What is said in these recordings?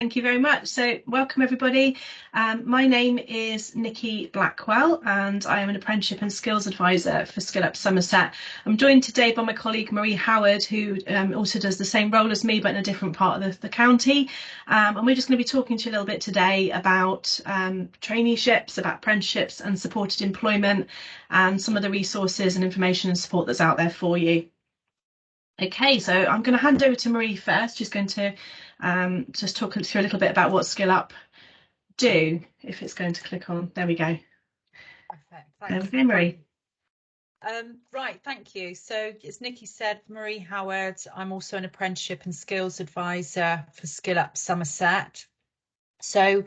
Thank you very much. So welcome everybody. My name is Nikki Blackwell and I am an apprenticeship and skills advisor for Up Somerset. I'm joined today by my colleague Marie Howard, who also does the same role as me but in a different part of the county. And we're just going to be talking to you a little bit today about traineeships, about apprenticeships and supported employment, and some of the resources and information and support that's out there for you. Okay, so I'm going to hand over to Marie first. She's going to just talk through a little bit about what Skill Up do, if it's going to click on. There we go. Perfect. There we go, Marie. Right, thank you. So as Nikki said, Marie Howard, I'm also an apprenticeship and skills advisor for Skill Up Somerset. So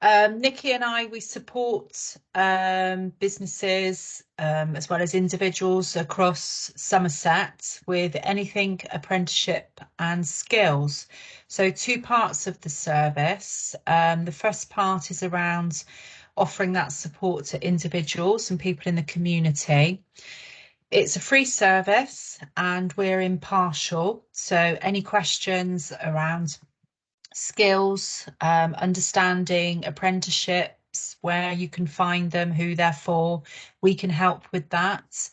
Nikki and I, we support businesses as well as individuals across Somerset with anything apprenticeship and skills. So two parts of the service. The first part is around offering that support to individuals and people in the community. It's a free service and we're impartial. So any questions around skills, understanding apprenticeships, where you can find them, who they're for, we can help with that.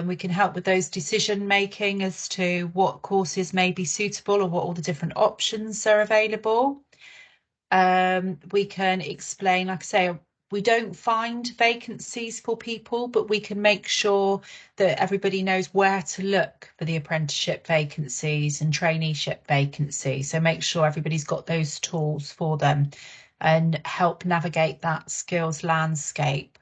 We can help with those decision making as to what courses may be suitable or what all the different options are available. We can explain, like I say, we don't find vacancies for people, but we can make sure that everybody knows where to look for the apprenticeship vacancies and traineeship vacancies. So make sure everybody's got those tools for them and help navigate that skills landscape.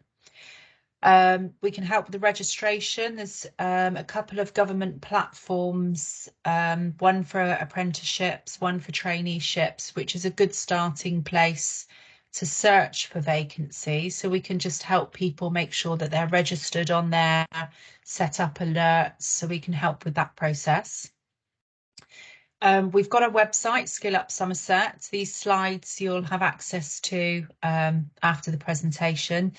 We can help with the registration. There's a couple of government platforms, one for apprenticeships, one for traineeships, which is a good starting place to search for vacancies. So we can just help people make sure that they're registered on there, set up alerts, so we can help with that process. We've got a website, Skill Up Somerset. These slides you'll have access to after the presentation.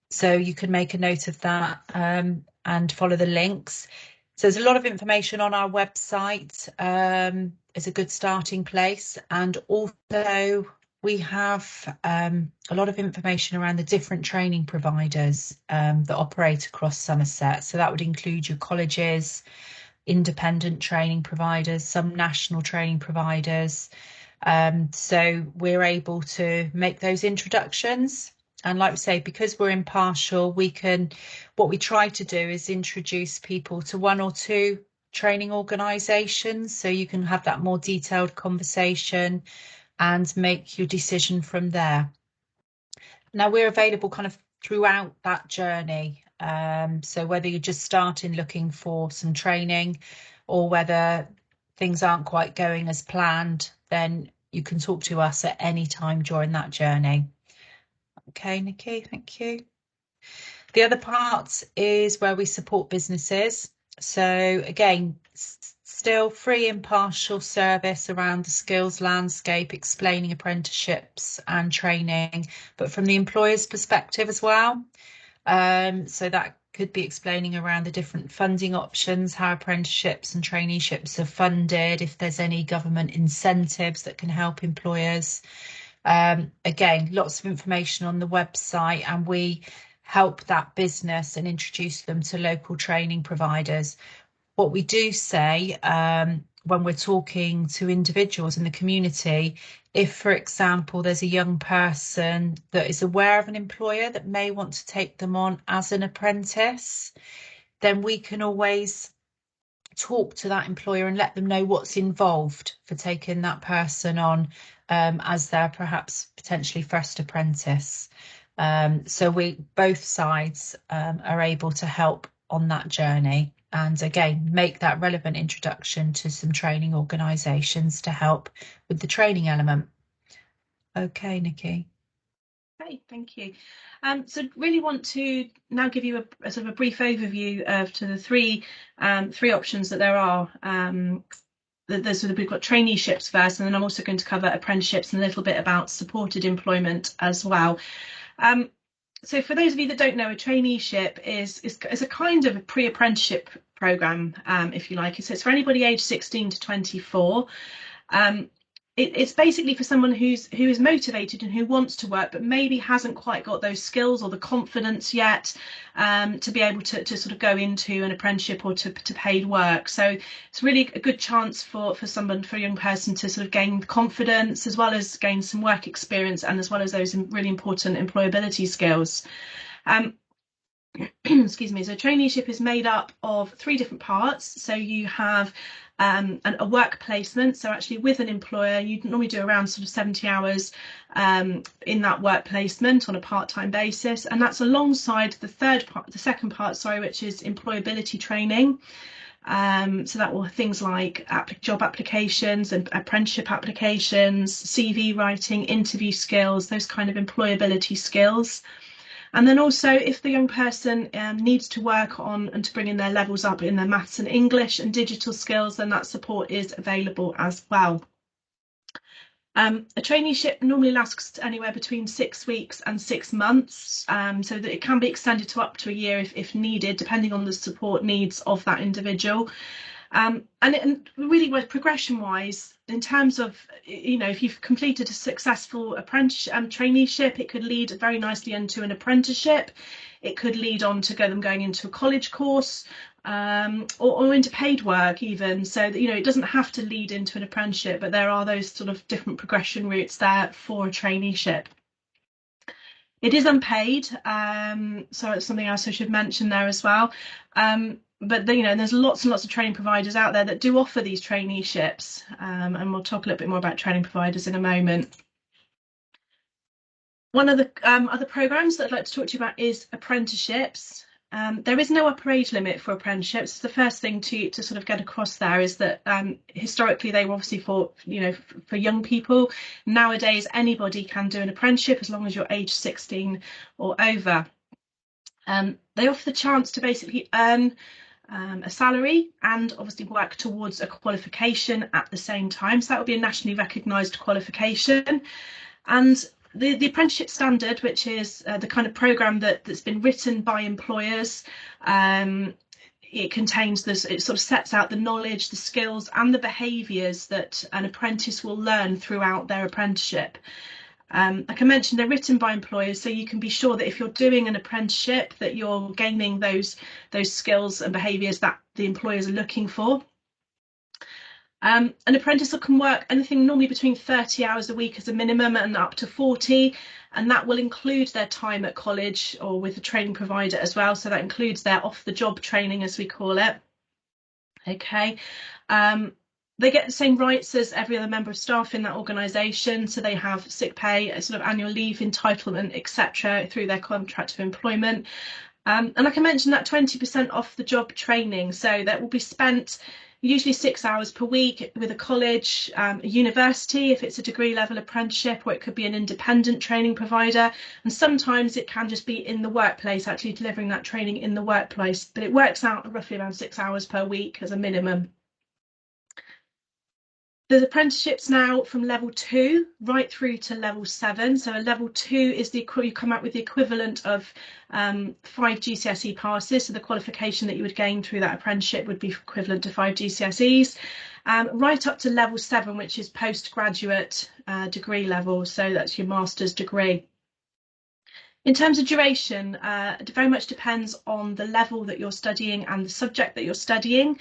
So you can make a note of that and follow the links. So there's a lot of information on our website. It's a good starting place. And also we have a lot of information around the different training providers that operate across Somerset. So that would include your colleges, independent training providers, some national training providers. So we're able to make those introductions. And like we say, because we're impartial, what we try to do is introduce people to one or two training organisations, so you can have that more detailed conversation and make your decision from there. Now we're available kind of throughout that journey. So whether you're just starting looking for some training or whether things aren't quite going as planned, then you can talk to us at any time during that journey. Okay, Nikki, thank you. The other part is where we support businesses. So again, still free impartial service around the skills landscape, explaining apprenticeships and training, but from the employer's perspective as well. So that could be explaining around the different funding options, how apprenticeships and traineeships are funded, if there's any government incentives that can help employers. Again, lots of information on the website, and we help that business and introduce them to local training providers. What we do say when we're talking to individuals in the community, if, for example, there's a young person that is aware of an employer that may want to take them on as an apprentice, then we can always talk to that employer and let them know what's involved for taking that person on as their perhaps potentially first apprentice. So both sides are able to help on that journey, and again make that relevant introduction to some training organisations to help with the training element. Okay, Nikki. Great, thank you. So really want to now give you a sort of a brief overview of to the three options that there are. We've got traineeships first, and then I'm also going to cover apprenticeships and a little bit about supported employment as well. So for those of you that don't know, a traineeship is a kind of a pre-apprenticeship programme, if you like. So it's for anybody aged 16 to 24. it's basically for someone who is motivated and who wants to work, but maybe hasn't quite got those skills or the confidence yet to be able to sort of go into an apprenticeship or to paid work. So it's really a good chance for a young person to sort of gain confidence as well as gain some work experience and as well as those really important employability skills. Excuse me. So traineeship is made up of three different parts. So you have a work placement. So actually with an employer, you normally do around sort of 70 hours in that work placement on a part-time basis. And that's alongside the second part, sorry, which is employability training. So that will things like job applications and apprenticeship applications, CV writing, interview skills, those kind of employability skills. And then also if the young person needs to work on and to bring in their levels up in their maths and English and digital skills, then that support is available as well. A traineeship normally lasts anywhere between 6 weeks and 6 months, so that it can be extended to up to a year if needed, depending on the support needs of that individual. And really, progression-wise, in terms of, if you've completed a successful traineeship, it could lead very nicely into an apprenticeship. It could lead on to them going into a college course or into paid work even. So that, it doesn't have to lead into an apprenticeship, but there are those sort of different progression routes there for a traineeship. It is unpaid, so it's something else I should mention there as well. But there's lots and lots of training providers out there that do offer these traineeships, and we'll talk a little bit more about training providers in a moment. One of the other programs that I'd like to talk to you about is apprenticeships. There is no upper age limit for apprenticeships. The first thing to sort of get across there is that historically they were obviously for young people. Nowadays anybody can do an apprenticeship as long as you're age 16 or over. They offer the chance to basically earn a salary and obviously work towards a qualification at the same time. So that would be a nationally recognised qualification. And the apprenticeship standard, which is the kind of programme that's been written by employers, it contains this, it sort of sets out the knowledge, the skills and the behaviours that an apprentice will learn throughout their apprenticeship. Like I mentioned, they're written by employers, so you can be sure that if you're doing an apprenticeship that you're gaining those skills and behaviours that the employers are looking for. An apprentice can work anything normally between 30 hours a week as a minimum and up to 40, and that will include their time at college or with a training provider as well. So that includes their off-the-job training, as we call it. Okay. They get the same rights as every other member of staff in that organisation, so they have sick pay, a sort of annual leave entitlement, etc., through their contract of employment. And like I mentioned, that 20% off the job training, so that will be spent usually 6 hours per week with a college, a university if it's a degree level apprenticeship, or it could be an independent training provider, and sometimes it can just be in the workplace, actually delivering that training in the workplace, but it works out roughly around 6 hours per week as a minimum. There's apprenticeships now from level 2 right through to level 7. So a level 2 is you come out with the equivalent of 5 GCSE passes. So the qualification that you would gain through that apprenticeship would be equivalent to 5 GCSEs, right up to level 7, which is postgraduate degree level. So that's your master's degree. In terms of duration, it very much depends on the level that you're studying and the subject that you're studying,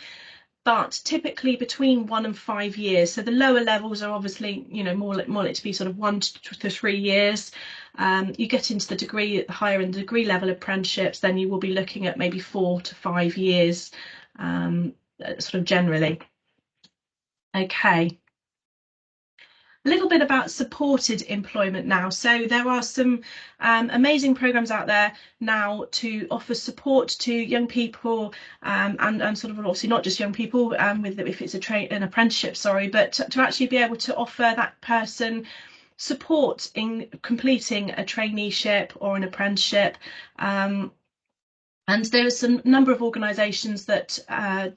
but typically between 1 and 5 years. So the lower levels are obviously, more likely to be sort of 1 to 3 years. You get into the degree, the higher in the degree level apprenticeships, then you will be looking at maybe 4 to 5 years, sort of generally. Okay. A little bit about supported employment now. So there are some amazing programs out there now to offer support to young people, and sort of obviously not just young people if it's an apprenticeship, but to actually be able to offer that person support in completing a traineeship or an apprenticeship. And there's a number of organisations that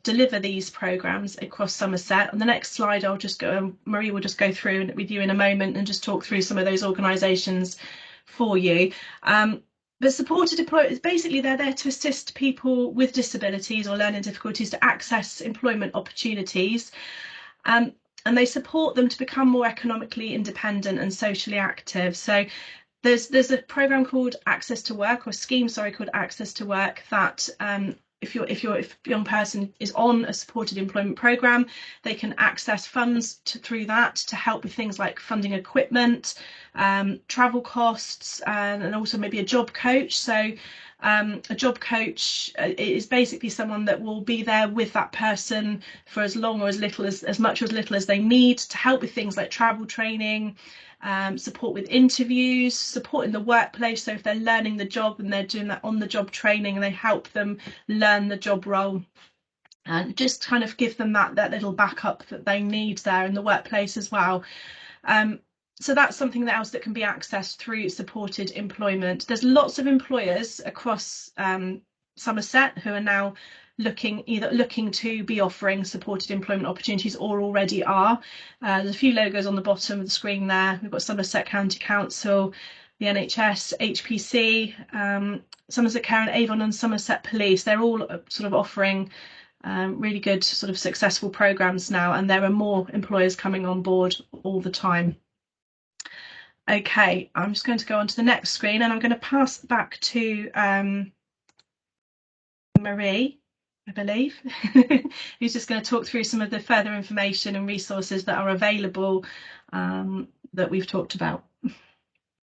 deliver these programmes across Somerset. On the next slide, Marie will just go through with you in a moment and just talk through some of those organisations for you. But supported employment is basically they're there to assist people with disabilities or learning difficulties to access employment opportunities. and they support them to become more economically independent and socially active. So there's a program called Access to Work, or scheme, sorry, called Access to Work, that if a young person is on a supported employment program, they can access funds through that to help with things like funding equipment, travel costs, and also maybe a job coach. So a job coach is basically someone that will be there with that person for as long or as much or as little as they need to help with things like travel training, support with interviews, support in the workplace. So if they're learning the job and they're doing that on the job training, and they help them learn the job role, and just kind of give them that little backup that they need there in the workplace as well. So that's something else that can be accessed through supported employment. There's lots of employers across Somerset who are now looking to be offering supported employment opportunities, or already are. There's a few logos on the bottom of the screen there. We've got Somerset County Council, the NHS, HPC, Somerset Care and Avon, and Somerset Police. They're all sort of offering really good sort of successful programs now, and there are more employers coming on board all the time. Okay, I'm just going to go on to the next screen, and I'm going to pass back to Marie, I believe, who's just going to talk through some of the further information and resources that are available that we've talked about.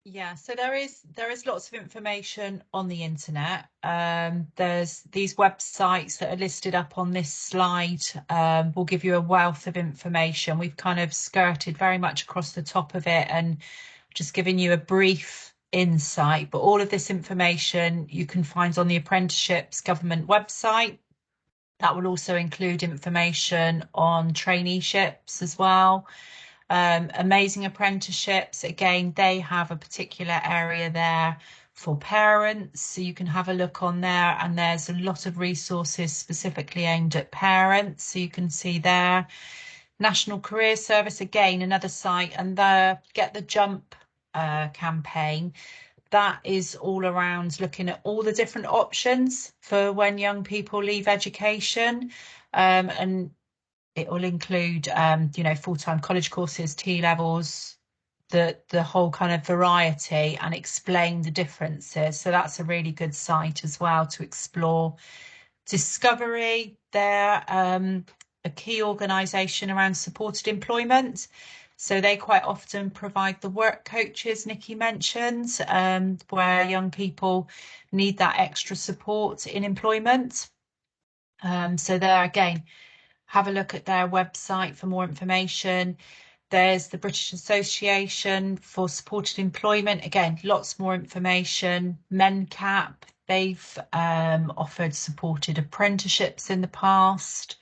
Yeah, so there is lots of information on the internet. There's these websites that are listed up on this slide, will give you a wealth of information. We've kind of skirted very much across the top of it and just given you a brief insight, but all of this information you can find on the Apprenticeships government website. That will also include information on traineeships as well. Amazing Apprenticeships, again, they have a particular area there for parents, so you can have a look on there, and there's a lot of resources specifically aimed at parents, so you can see there. National Career Service, again, another site, and the Get the Jump campaign, that is all around looking at all the different options for when young people leave education, and it will include full-time college courses, T-levels, the whole kind of variety, and explain the differences. So that's a really good site as well to explore. Discovery, they're a key organisation around supported employment. So they quite often provide the work coaches Nikki mentioned, where young people need that extra support in employment. So there again, have a look at their website for more information. There's the British Association for Supported Employment. Again, lots more information. MENCAP, they've offered supported apprenticeships in the past.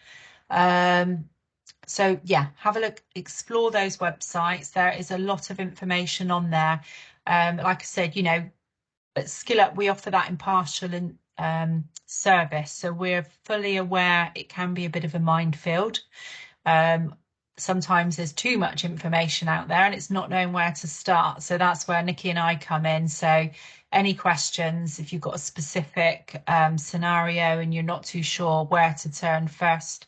So yeah, have a look, explore those websites. There is a lot of information on there. Like I said, at Skill Up, we offer that impartial and service. So we're fully aware it can be a bit of a minefield. Sometimes there's too much information out there and it's not knowing where to start. So that's where Nikki and I come in. So any questions, if you've got a specific scenario and you're not too sure where to turn first,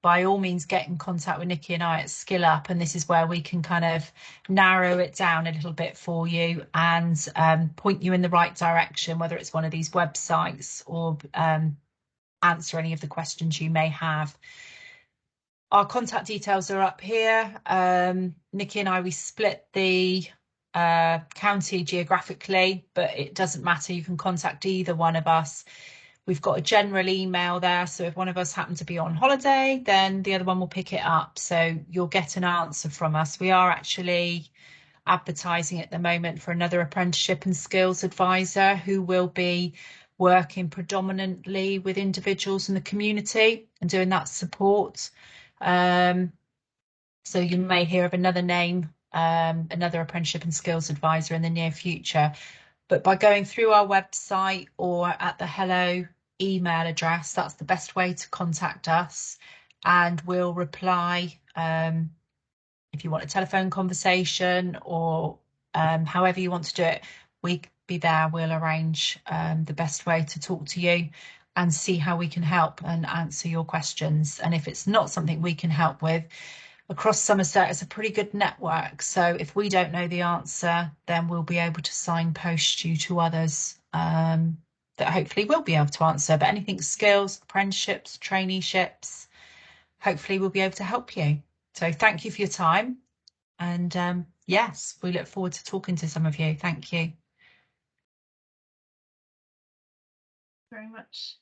by all means get in contact with Nikki and I at Skill Up, and this is where we can kind of narrow it down a little bit for you and point you in the right direction, whether it's one of these websites or answer any of the questions you may have. Our contact details are up here. Nikki and I, we split the county geographically, but it doesn't matter. You can contact either one of us. We've got a general email there, so if one of us happens to be on holiday, then the other one will pick it up. So you'll get an answer from us. We are actually advertising at the moment for another apprenticeship and skills advisor who will be working predominantly with individuals in the community and doing that support. So you may hear of another name, another apprenticeship and skills advisor in the near future. But by going through our website or at the hello email address, that's the best way to contact us, and we'll reply if you want a telephone conversation or however you want to do it. We'll be there. We'll arrange the best way to talk to you and see how we can help and answer your questions. And if it's not something we can help with, across Somerset is a pretty good network. So if we don't know the answer, then we'll be able to signpost you to others that hopefully will be able to answer. But anything skills, apprenticeships, traineeships, hopefully we'll be able to help you. So thank you for your time. And yes, we look forward to talking to some of you. Thank you. Very much.